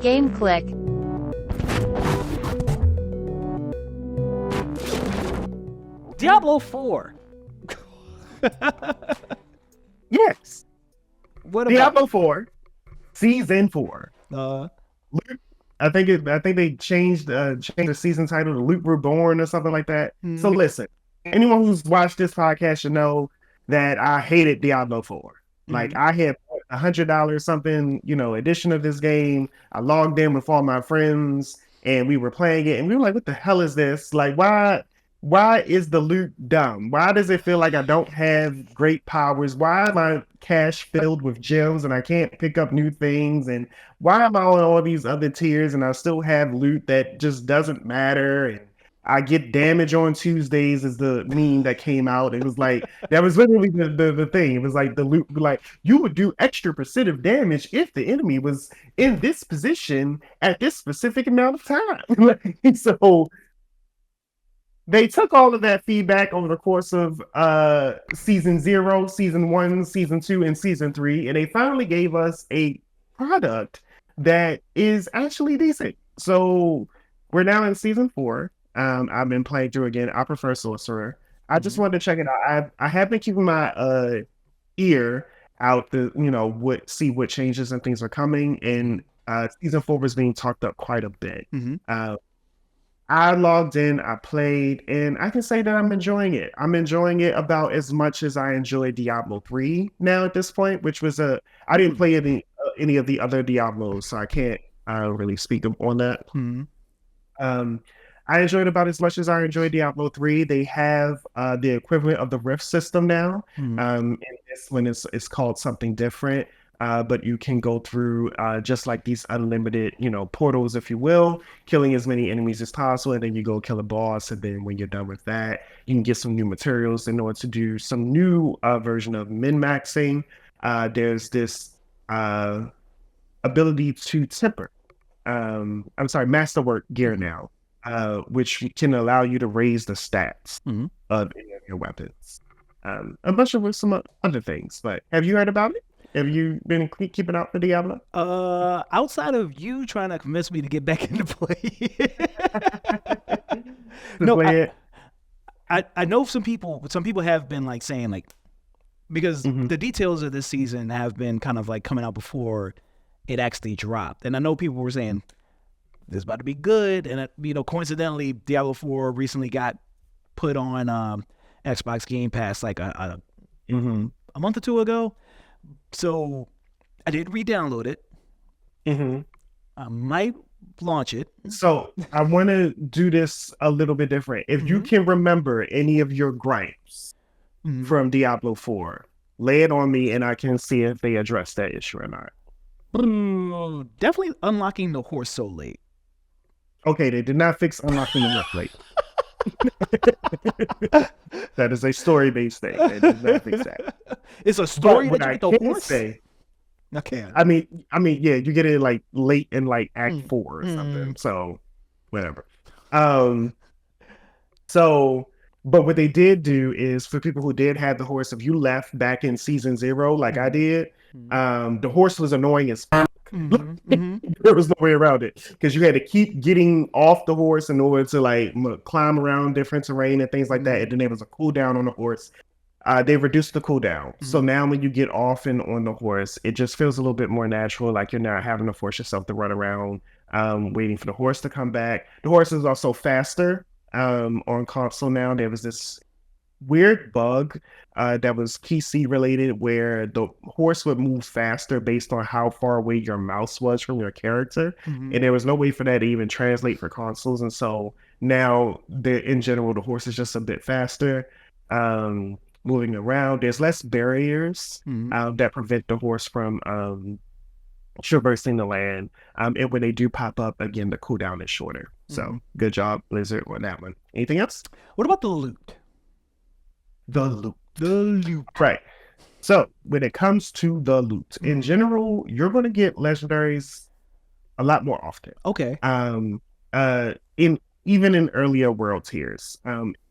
Game Clique. Diablo 4. Yes. What about Diablo 4, Season 4. uh Luke, I think they changed the season title to Luke Reborn or something like that. So listen, anyone who's watched this podcast should know that I hated Diablo 4. Like I had $100 something, edition of this game. I logged in with all my friends and we were playing it and we were like, what the hell is this? Like why is the loot dumb? Why does it feel like I don't have great powers? Why am my cache filled with gems and I can't pick up new things? And why am I on all these other tiers and I still have loot that just doesn't matter? And I get damage on Tuesdays is the meme that came out. It was like, that was literally the thing. It was like the loot, like you would do extra percentage damage if the enemy was in this position at this specific amount of time. So they took all of that feedback over the course of season 0, season 1, season 2, and season 3, and they finally gave us a product that is actually decent. So we're now in season 4. I've been playing through again. I prefer Sorcerer. I just wanted to check it out. I have been keeping my ear out to see what changes and things are coming. And season 4 was being talked up quite a bit. I logged in, I played, and I can say that I'm enjoying it. I'm enjoying it about as much as I enjoyed Diablo 3 now at this point, which was I didn't play any of the other Diablos, so I can't really speak on that. I enjoyed about as much as I enjoyed Diablo 3. They have the equivalent of the Rift system now. And this one is called something different. But you can go through just like these unlimited, portals, if you will, killing as many enemies as possible. And then you go kill a boss. And then when you're done with that, you can get some new materials in order to do some new version of min-maxing. There's this ability to temper. Masterwork gear now, which can allow you to raise the stats of any of your weapons. A bunch of some other things. But have you heard about it? Have you been keeping up for Diablo? Outside of you trying to convince me to get back into play. No, I know some people have been like saying like, because the details of this season have been kind of like coming out before it actually dropped. And I know people were saying this is about to be good. And coincidentally, Diablo 4 recently got put on Xbox Game Pass like a month or two ago. So I did re-download it. I might launch it. So I want to do this a little bit different. If you can remember any of your gripes from Diablo 4, lay it on me and I can see if they address that issue or not. Definitely unlocking the horse so late. Okay, they did not fix unlocking the horse late. That is a story-based thing. They did not fix that. It's a story that you get the horse? Okay. I mean, yeah, you get it like late in like Act 4 or something. So, whatever. But what they did do is for people who did have the horse, if you left back in season 0, like I did, the horse was annoying as fuck. There was no way around it because you had to keep getting off the horse in order to like climb around different terrain and things like that. And then there was a cooldown on the horse. They reduced the cooldown. So now when you get off and on the horse, it just feels a little bit more natural. Like you're not having to force yourself to run around waiting for the horse to come back. The horse is also faster on console now. There was this weird bug that was PC related where the horse would move faster based on how far away your mouse was from your character. And there was no way for that to even translate for consoles. And so now in general, the horse is just a bit faster. Moving around, there's less barriers that prevent the horse from traversing the land. And when they do pop up, again, the cooldown is shorter. So good job, Blizzard, on that one. Anything else? What about the loot? The loot. Right. So when it comes to the loot, in general, you're going to get legendaries a lot more often. Okay. Even in earlier world tiers,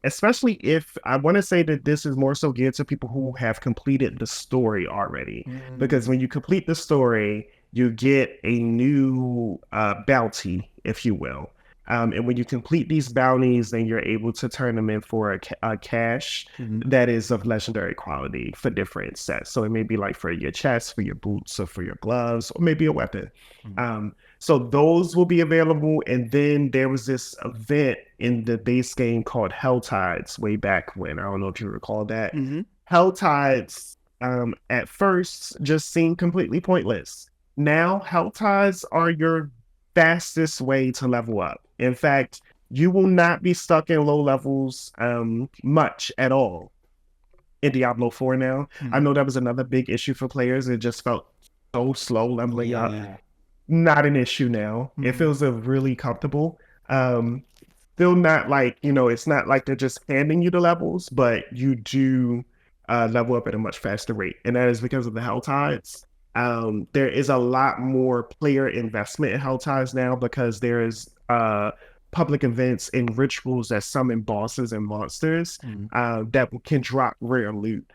especially if I want to say that this is more so geared to people who have completed the story already, because when you complete the story you get a new bounty, if you will. And when you complete these bounties, then you're able to turn them in for a cache that is of legendary quality for different sets. So it may be like for your chest, for your boots, or for your gloves, or maybe a weapon. So those will be available. And then there was this event in the base game called Hell Tides way back when. I don't know if you recall that. Hell Tides at first just seemed completely pointless. Now Hell Tides are your fastest way to level up. In fact, you will not be stuck in low levels much at all in Diablo 4 now. I know that was another big issue for players. It just felt so slow leveling up. Not an issue now. It feels really comfortable. Still not like, it's not like they're just handing you the levels, but you do level up at a much faster rate. And that is because of the Hell Tides. There is a lot more player investment in Hell Tides now because there is public events and rituals that summon bosses and monsters that can drop rare loot.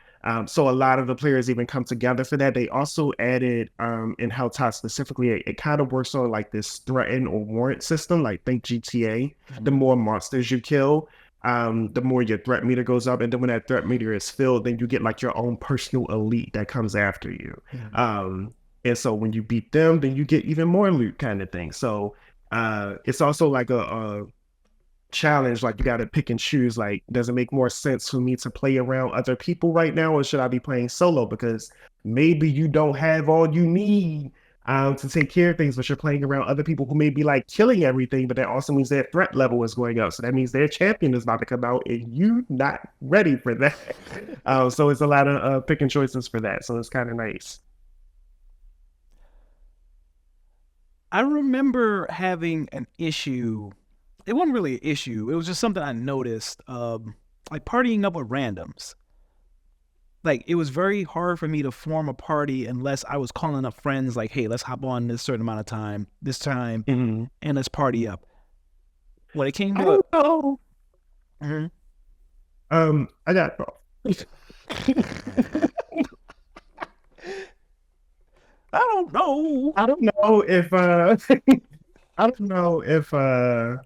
So a lot of the players even come together for that. They also added in Hell Tides specifically, it kind of works on like this threaten or warrant system, like think GTA. The more monsters you kill, the more your threat meter goes up. And then when that threat meter is filled, then you get like your own personal elite that comes after you. And so when you beat them, then you get even more loot kind of thing. So it's also like a challenge. Like you got to pick and choose. Like, does it make more sense for me to play around other people right now, or should I be playing solo? Because maybe you don't have all you need to take care of things, but you're playing around other people who may be like killing everything, but that also means their threat level is going up. So that means their champion is about to come out and you not ready for that. So it's a lot of picking choices for that. So it's kind of nice. I remember having an issue. It wasn't really an issue. It was just something I noticed, like partying up with randoms. Like, it was very hard for me to form a party unless I was calling up friends like, hey, let's hop on this certain amount of time, this time, and let's party up. When it came to I got I don't know. I don't know if I don't know if I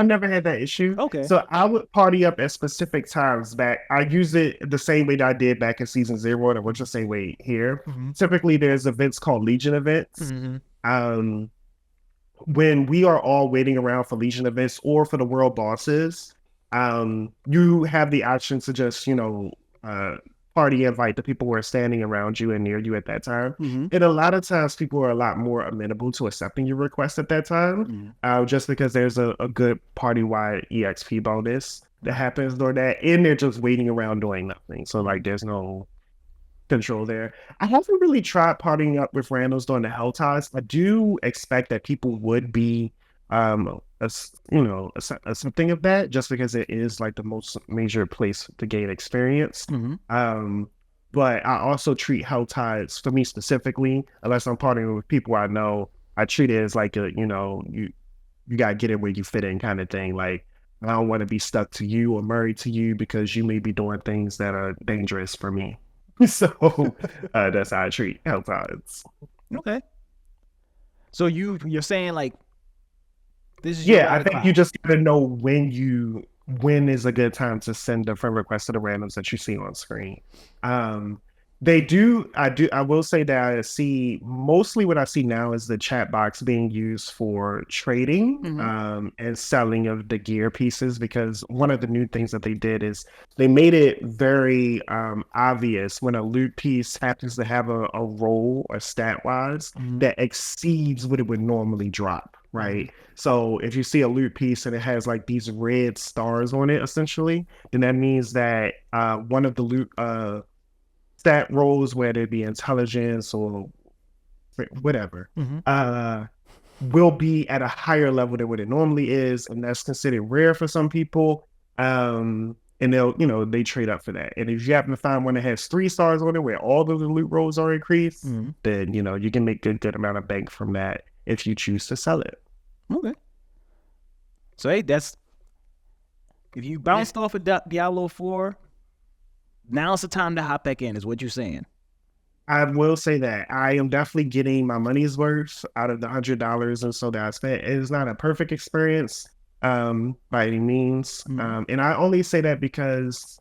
never had that issue. Okay. So I would party up at specific times back. I use it the same way that I did back in season 0, and we'll just say way here. Typically there's events called Legion events. When we are all waiting around for Legion events or for the world bosses, you have the option to just, party invite the people who are standing around you and near you at that time. And a lot of times people are a lot more amenable to accepting your request at that time, just because there's a good party-wide EXP bonus that happens during that, and they're just waiting around doing nothing. So like there's no control there. I haven't really tried partying up with randos during the Hell Tides. I do expect that people would be something of that, just because it is like the most major place to gain experience. But I also treat Hell Tides, for me specifically, unless I'm partying with people I know, I treat it as like a, you gotta get it where you fit in kind of thing. Like, I don't want to be stuck to you or married to you because you may be doing things that are dangerous for me. So that's how I treat Hell Tides. Okay. So you're saying like, this is I think you just gotta know when is a good time to send a friend request to the randoms that you see on screen. I will say that I see mostly what I see now is the chat box being used for trading and selling of the gear pieces, because one of the new things that they did is they made it very obvious when a loot piece happens to have a role or stat wise that exceeds what it would normally drop. Right. So if you see a loot piece and it has like these red stars on it, essentially, then that means that one of the loot stat rolls, whether it be intelligence or whatever, will be at a higher level than what it normally is, and that's considered rare for some people. And they'll, they trade up for that. And if you happen to find one that has 3 stars on it, where all of the loot rolls are increased, then you can make a good amount of bank from that if you choose to sell it. Okay. So hey, if you bounced off of Diablo 4. Now's the time to hop back in, is what you're saying. I will say that I am definitely getting my money's worth out of the $100 or so that I spent. It is not a perfect experience, by any means. And I only say that because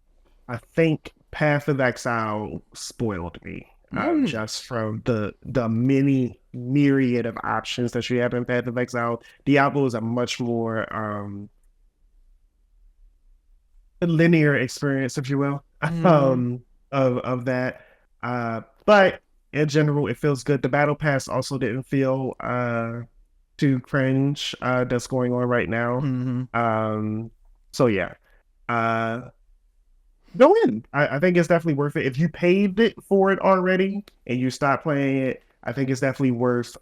I think Path of Exile spoiled me. Just from the many myriad of options that you have in Path of Exile. Diablo is a much more linear experience, if you will, of that. But in general, it feels good. The battle pass also didn't feel too cringe. That's going on right now. So yeah, go in. I think it's definitely worth it. If you paid it for it already and you stop playing it, I think it's definitely worth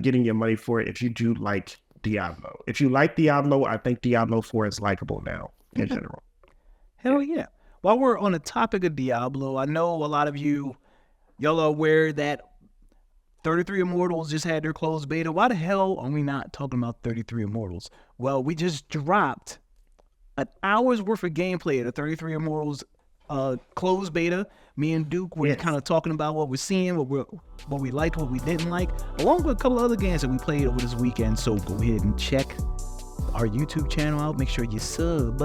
getting your money for it if you do like Diablo. If you like Diablo, I think Diablo 4 is likable now in general. Hell yeah. While we're on the topic of Diablo, I know a lot of y'all are aware that 33 Immortals just had their closed beta. Why the hell are we not talking about 33 Immortals? Well, we just dropped an hour's worth of gameplay of the 33 Immortals closed beta. Me and Duke were kind of talking about what we're seeing, what we liked, what we didn't like, along with a couple of other games that we played over this weekend. So go ahead and check our YouTube channel out. Make sure you sub